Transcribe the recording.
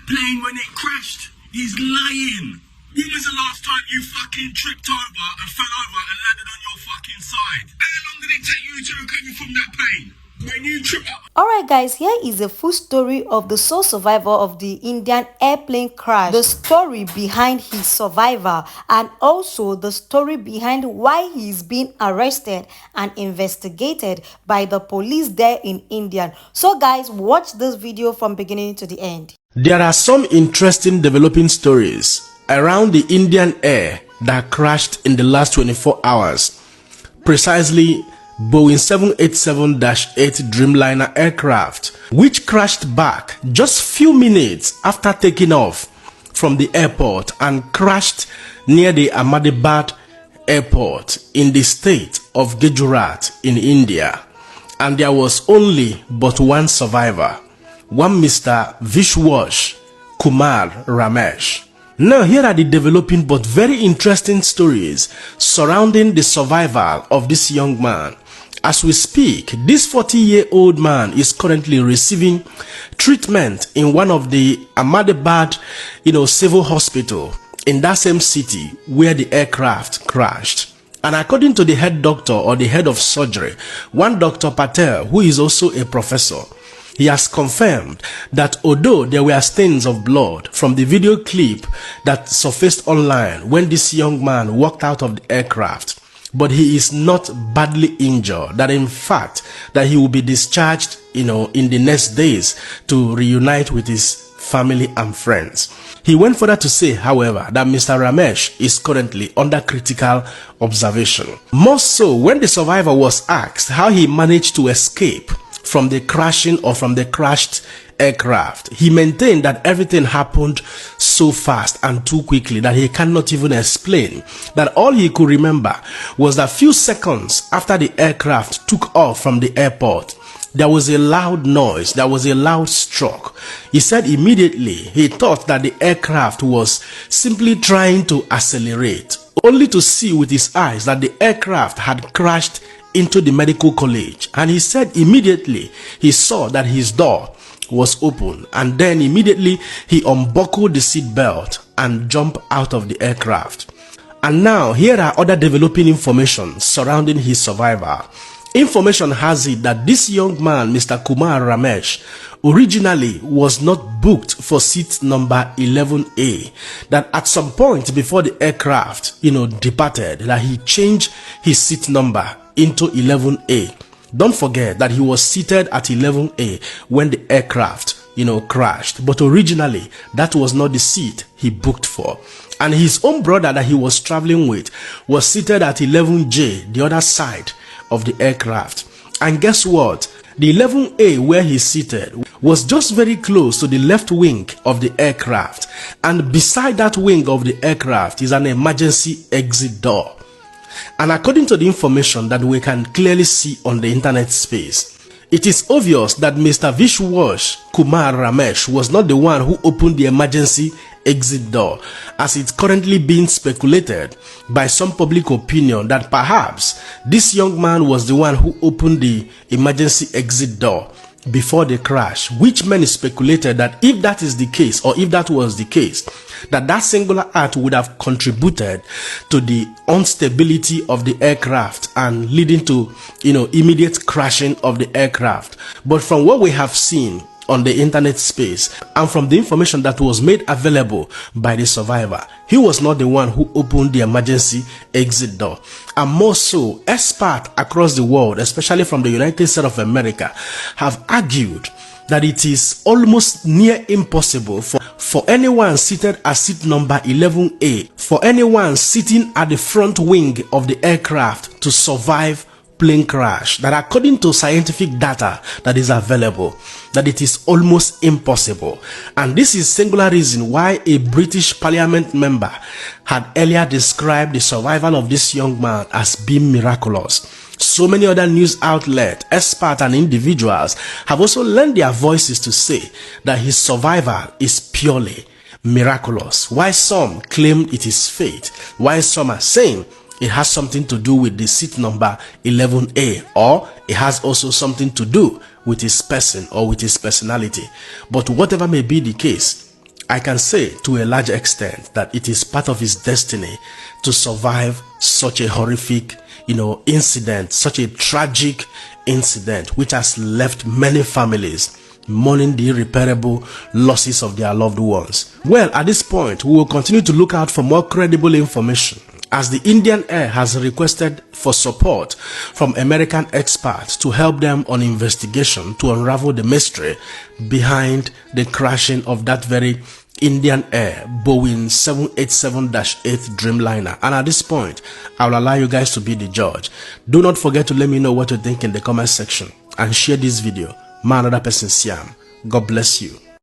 plane when it crashed. He's lying. When was the last time you fucking tripped over and fell over and landed on your fucking side? How long did it take you to recover from that pain? When you trip up. Alright guys, here is a full story of the sole survivor of the Indian airplane crash, the story behind his survival, and also the story behind why he's being arrested and investigated by the police there in India. So guys, watch this video from beginning to the end. There are some interesting developing stories around the Indian Air that crashed in the last 24 hours. Precisely Boeing 787-8 Dreamliner aircraft, which crashed back just few minutes after taking off from the airport and crashed near the Ahmedabad airport in the state of Gujarat in India. And there was only but one survivor, one Mr. Vishwash Kumar Ramesh. Now here are the developing but very interesting stories surrounding the survival of this young man. As we speak, this 40-year-old man is currently receiving treatment in one of the Ahmedabad, civil hospital in that same city where the aircraft crashed. And according to the head doctor or the head of surgery, one Dr. Patel, who is also a professor, he has confirmed that although there were stains of blood from the video clip that surfaced online when this young man walked out of the aircraft, but he is not badly injured, that in fact that he will be discharged in the next days to reunite with his family and friends. He went further to say, however, that Mr. Ramesh is currently under critical observation. More so, when the survivor was asked how he managed to escape from the crashing or from the crashed aircraft, he maintained that everything happened so fast and too quickly that he cannot even explain. That all he could remember was that few seconds after the aircraft took off from the airport, there was a loud noise, there was a loud stroke. He said immediately he thought that the aircraft was simply trying to accelerate, only to see with his eyes that the aircraft had crashed into the medical college. And he said immediately he saw that his door was open, and then immediately he unbuckled the seat belt and jumped out of the aircraft. And now here are other developing information surrounding his survival. Information has it that this young man, Mr. Kumar Ramesh, originally was not booked for seat number 11A. That at some point before the aircraft, departed, that he changed his seat number into 11A. Don't forget that he was seated at 11A when the aircraft, crashed. But originally, that was not the seat he booked for. And his own brother that he was traveling with was seated at 11J, the other side of the aircraft. And guess what? The 11A where he's seated was just very close to the left wing of the aircraft. And beside that wing of the aircraft is an emergency exit door. And according to the information that we can clearly see on the internet space, it is obvious that Mr. Vishwash Kumar Ramesh was not the one who opened the emergency exit door, as it's currently being speculated by some public opinion that perhaps this young man was the one who opened the emergency exit door before the crash, which many speculated that if that is the case, or if that was the case, that singular act would have contributed to the instability of the aircraft and leading to immediate crashing of the aircraft. But from what we have seen on the internet space and from the information that was made available by the survivor, he was not the one who opened the emergency exit door. And more so, experts across the world, especially from the United States of America, have argued that it is almost near impossible for anyone seated at seat number 11A, for anyone sitting at the front wing of the aircraft to survive plane crash. That according to scientific data that is available, that it is almost impossible. And this is singular reason why a British Parliament member had earlier described the survival of this young man as being miraculous. So many other news outlets, experts and individuals have also lent their voices to say that his survival is purely miraculous. Why some claim it is fate, while some are saying it has something to do with the seat number 11A, or it has also something to do with his person or with his personality. But whatever may be the case, I can say to a large extent that it is part of his destiny to survive such a horrific, incident, such a tragic incident, which has left many families mourning the irreparable losses of their loved ones. Well, at this point, we will continue to look out for more credible information, as the Indian Air has requested for support from American experts to help them on investigation to unravel the mystery behind the crashing of that very Indian Air Boeing 787-8 Dreamliner. And at this point, I will allow you guys to be the judge. Do not forget to let me know what you think in the comment section and share this video. Man, another person, Siam. God bless you.